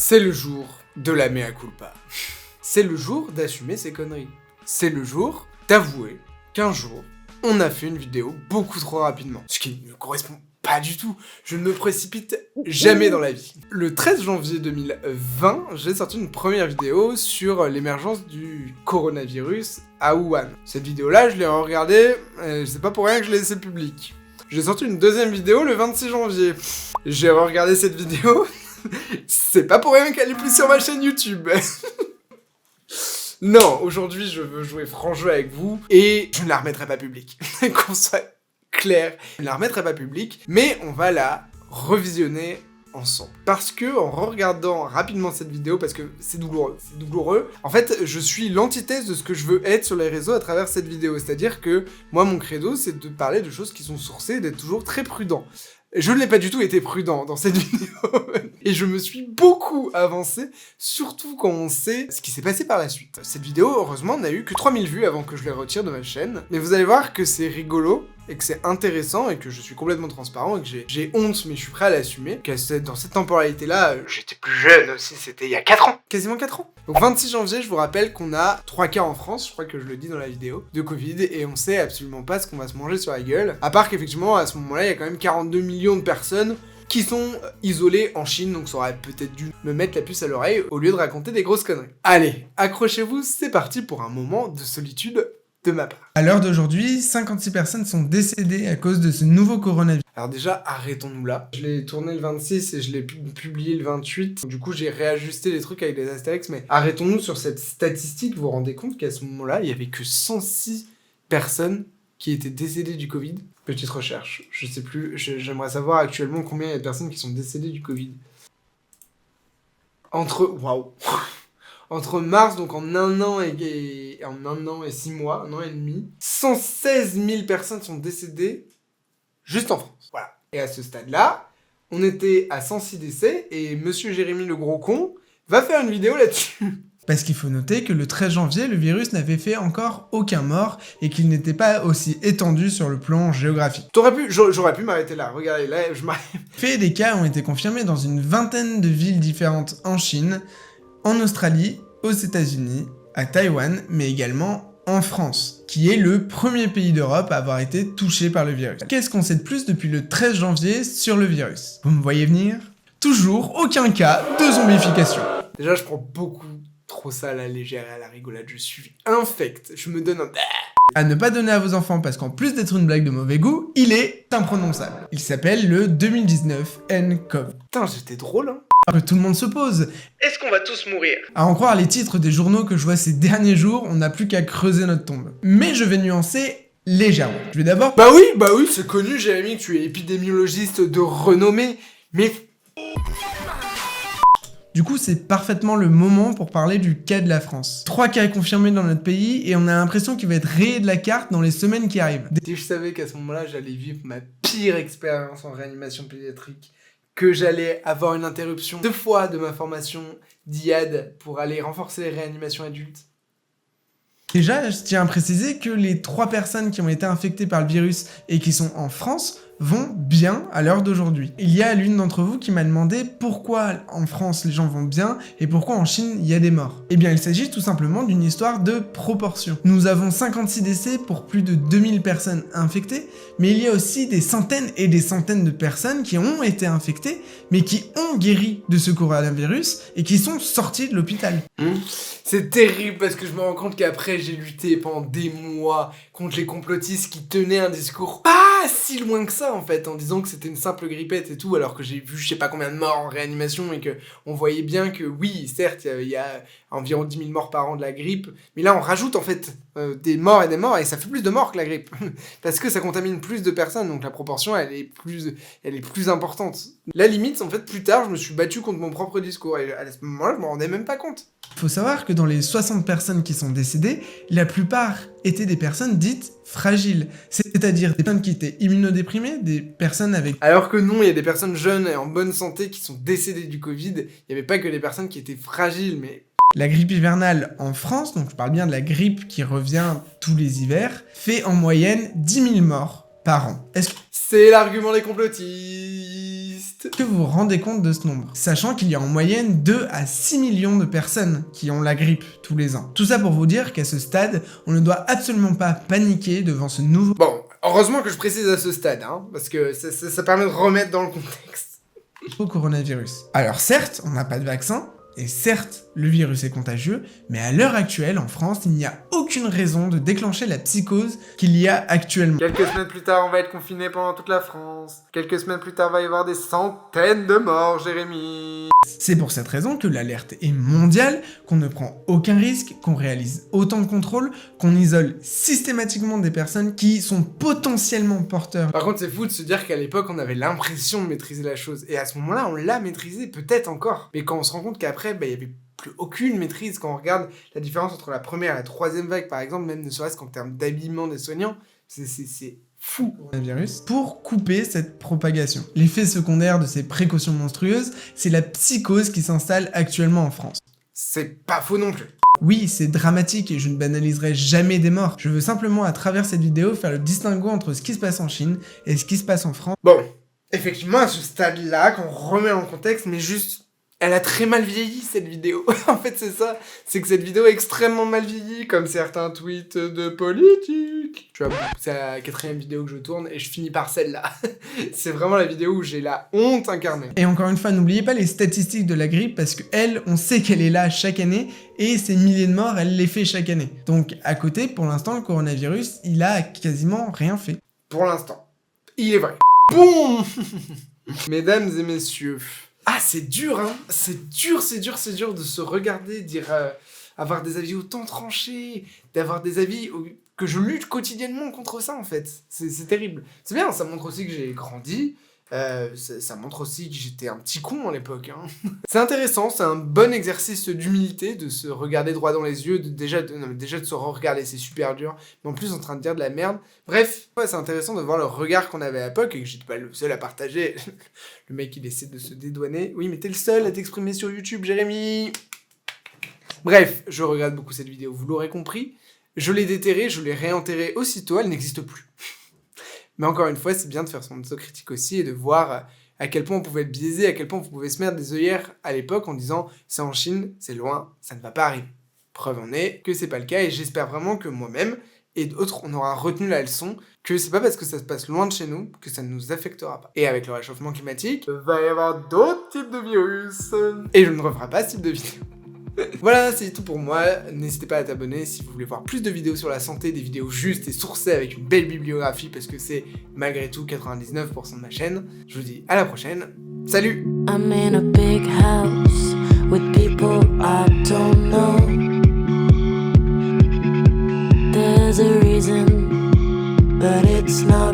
C'est le jour de la mea culpa. C'est le jour d'assumer ses conneries. C'est le jour d'avouer qu'un jour, on a fait une vidéo beaucoup trop rapidement. Ce qui ne correspond pas du tout. Je ne me précipite jamais dans la vie. Le 13 janvier 2020, j'ai sorti une première vidéo sur l'émergence du coronavirus à Wuhan. Cette vidéo-là, je l'ai regardée, c'est pas pour rien que je l'ai laissée publique. J'ai sorti une deuxième vidéo le 26 janvier. J'ai regardé cette vidéo, c'est pas pour rien qu'elle est plus sur ma chaîne YouTube. Non, aujourd'hui, je veux jouer franc jeu avec vous, et je ne la remettrai pas publique. Qu'on soit clair, je ne la remettrai pas publique, mais on va la revisionner ensemble. Parce que, en regardant rapidement cette vidéo, parce que c'est douloureux, en fait, je suis l'antithèse de ce que je veux être sur les réseaux à travers cette vidéo. C'est-à-dire que, moi, mon credo, c'est de parler de choses qui sont sourcées, d'être toujours très prudent. Je ne l'ai pas du tout été prudent dans cette vidéo. Et je me suis beaucoup avancé, surtout quand on sait ce qui s'est passé par la suite. Cette vidéo, heureusement, n'a eu que 3000 vues avant que je les retire de ma chaîne. Mais vous allez voir que c'est rigolo, et que c'est intéressant, et que je suis complètement transparent, et que j'ai honte, mais je suis prêt à l'assumer. Que dans cette temporalité-là, j'étais plus jeune aussi, c'était il y a 4 ans. Quasiment 4 ans. Donc 26 janvier, je vous rappelle qu'on a 3 cas en France, je crois que je le dis dans la vidéo, de Covid, et on sait absolument pas ce qu'on va se manger sur la gueule. À part qu'effectivement, à ce moment-là, il y a quand même 42 millions de personnes qui sont isolées en Chine, donc ça aurait peut-être dû me mettre la puce à l'oreille au lieu de raconter des grosses conneries. Allez, accrochez-vous, c'est parti pour un moment de solitude de ma part. À l'heure d'aujourd'hui, 56 personnes sont décédées à cause de ce nouveau coronavirus. Alors déjà, arrêtons-nous là. Je l'ai tourné le 26 et je l'ai publié le 28. Du coup, j'ai réajusté les trucs avec les astérix, mais arrêtons-nous sur cette statistique. Vous vous rendez compte qu'à ce moment-là, il y avait que 106 personnes qui étaient décédées du Covid. Petite recherche, je sais plus, j'aimerais savoir actuellement combien il y a de personnes qui sont décédées du Covid. Entre mars, donc en un an et 6 mois, 1 an et demi, 116 000 personnes sont décédées juste en France. Voilà. Et à ce stade-là, on était à 106 décès et Monsieur Jérémy le gros con va faire une vidéo là-dessus. Parce qu'il faut noter que le 13 janvier, le virus n'avait fait encore aucun mort et qu'il n'était pas aussi étendu sur le plan géographique. J'aurais pu m'arrêter là, regardez, là, je m'arrête. Fait des cas ont été confirmés dans une vingtaine de villes différentes en Chine, en Australie, aux États-Unis, à Taïwan, mais également en France, qui est le premier pays d'Europe à avoir été touché par le virus. Qu'est-ce qu'on sait de plus depuis le 13 janvier sur le virus? Vous me voyez venir? Toujours aucun cas de zombification. Déjà, je prends beaucoup trop ça à la légère et à la rigolade, je suis infect, je me donne un... À ne pas donner à vos enfants parce qu'en plus d'être une blague de mauvais goût, il est imprononçable. Il s'appelle le 2019 nCoV. Putain, j'étais drôle, hein. Alors que tout le monde se pose. Est-ce qu'on va tous mourir? À en croire les titres des journaux que je vois ces derniers jours, on n'a plus qu'à creuser notre tombe. Mais je vais nuancer légèrement. Je vais d'abord... Bah oui, c'est connu, Jérémy, que tu es épidémiologiste de renommée, mais... Du coup, c'est parfaitement le moment pour parler du cas de la France. 3 cas confirmés dans notre pays et on a l'impression qu'il va être rayé de la carte dans les semaines qui arrivent. Si je savais qu'à ce moment-là, j'allais vivre ma pire expérience en réanimation pédiatrique, que j'allais avoir une interruption 2 fois de ma formation d'IAD pour aller renforcer les réanimations adultes. Déjà, je tiens à préciser que les 3 personnes qui ont été infectées par le virus et qui sont en France vont bien à l'heure d'aujourd'hui. Il y a l'une d'entre vous qui m'a demandé pourquoi en France les gens vont bien et pourquoi en Chine il y a des morts. Eh bien il s'agit tout simplement d'une histoire de proportion. Nous avons 56 décès pour plus de 2000 personnes infectées, mais il y a aussi des centaines et des centaines de personnes qui ont été infectées, mais qui ont guéri de ce coronavirus et qui sont sortis de l'hôpital. C'est terrible parce que je me rends compte qu'après j'ai lutté pendant des mois contre les complotistes qui tenaient un discours pas si loin que ça en fait, en disant que c'était une simple grippette et tout, alors que j'ai vu je sais pas combien de morts en réanimation et que on voyait bien que oui, certes, il y a environ 10 000 morts par an de la grippe, mais là on rajoute en fait des morts et ça fait plus de morts que la grippe, parce que ça contamine plus de personnes, donc la proportion elle est plus importante. La limite, en fait, plus tard, je me suis battu contre mon propre discours, et à ce moment-là, je m'en rendais même pas compte. Il faut savoir que dans les 60 personnes qui sont décédées, la plupart étaient des personnes dites fragiles, c'est-à-dire des personnes qui étaient immunodéprimées, des personnes avec... Alors que non, il y a des personnes jeunes et en bonne santé qui sont décédées du Covid, il n'y avait pas que des personnes qui étaient fragiles, mais... La grippe hivernale en France, donc je parle bien de la grippe qui revient tous les hivers, fait en moyenne 10 000 morts par an. Est-ce C'est l'argument des complotistes. que vous vous rendez compte de ce nombre? Sachant qu'il y a en moyenne 2 à 6 millions de personnes qui ont la grippe tous les ans. Tout ça pour vous dire qu'à ce stade, on ne doit absolument pas paniquer devant ce nouveau Bon, heureusement que je précise à ce stade, hein, parce que ça permet de remettre dans le contexte. coronavirus. Alors certes, on n'a pas de vaccin, et certes, le virus est contagieux, mais à l'heure actuelle, en France, il n'y a aucune raison de déclencher la psychose qu'il y a actuellement. Quelques semaines plus tard, on va être confiné pendant toute la France. Quelques semaines plus tard, il va y avoir des centaines de morts, Jérémy. C'est pour cette raison que l'alerte est mondiale, qu'on ne prend aucun risque, qu'on réalise autant de contrôles, qu'on isole systématiquement des personnes qui sont potentiellement porteurs. Par contre, c'est fou de se dire qu'à l'époque, on avait l'impression de maîtriser la chose. Et à ce moment-là, on l'a maîtrisé, peut-être encore. Mais quand on se rend compte qu'après, il y avait plus aucune maîtrise. Quand on regarde la différence entre la première et la troisième vague, par exemple, même ne serait-ce qu'en termes d'habillement des soignants, c'est fou. Coronavirus, pour couper cette propagation. L'effet secondaire de ces précautions monstrueuses, c'est la psychose qui s'installe actuellement en France. C'est pas faux non plus. Oui, c'est dramatique et je ne banaliserai jamais des morts. Je veux simplement, à travers cette vidéo, faire le distinguo entre ce qui se passe en Chine et ce qui se passe en France. Bon, effectivement, à ce stade-là, quand on remet en contexte, mais juste... Elle a très mal vieilli, cette vidéo. En fait, c'est ça. C'est que cette vidéo est extrêmement mal vieillie, comme certains tweets de politique. Tu vois, c'est la 4e vidéo que je tourne, et je finis par celle-là. C'est vraiment la vidéo où j'ai la honte incarnée. Et encore une fois, n'oubliez pas les statistiques de la grippe, parce que elle, on sait qu'elle est là chaque année, et ces milliers de morts, elle les fait chaque année. Donc, à côté, pour l'instant, le coronavirus, il a quasiment rien fait. Pour l'instant. Il est vrai. Boum. Mesdames et messieurs... Ah, c'est dur, hein. C'est dur de se regarder, dire... avoir des avis autant tranchés, d'avoir des avis que je lutte quotidiennement contre ça, en fait. C'est terrible. C'est bien, ça montre aussi que j'ai grandi, ça montre aussi que j'étais un petit con à l'époque, hein. C'est intéressant, c'est un bon exercice d'humilité, de se regarder droit dans les yeux, déjà de se regarder, c'est super dur, mais en plus en train de dire de la merde. Bref, ouais, c'est intéressant de voir le regard qu'on avait à l'époque, et que j'étais pas le seul à partager. Le mec, il essaie de se dédouaner. Oui, mais t'es le seul à t'exprimer sur YouTube, Jérémy. Bref, je regrette beaucoup cette vidéo, vous l'aurez compris. Je l'ai déterrée, je l'ai réenterrée aussitôt, elle n'existe plus. Mais encore une fois, c'est bien de faire son autocritique aussi et de voir à quel point on pouvait être biaisé, à quel point vous pouvez se mettre des œillères à l'époque en disant « c'est en Chine, c'est loin, ça ne va pas arriver ». Preuve en est que c'est pas le cas et j'espère vraiment que moi-même et d'autres, on aura retenu la leçon que c'est pas parce que ça se passe loin de chez nous que ça ne nous affectera pas. Et avec le réchauffement climatique, il va y avoir d'autres types de virus. Et je ne referai pas ce type de vidéo. Voilà, c'est tout pour moi. N'hésitez pas à t'abonner si vous voulez voir plus de vidéos sur la santé, des vidéos justes et sourcées avec une belle bibliographie parce que c'est malgré tout 99% de ma chaîne. Je vous dis à la prochaine. Salut! I'm in a big house with people I don't know. There's a reason, but it's not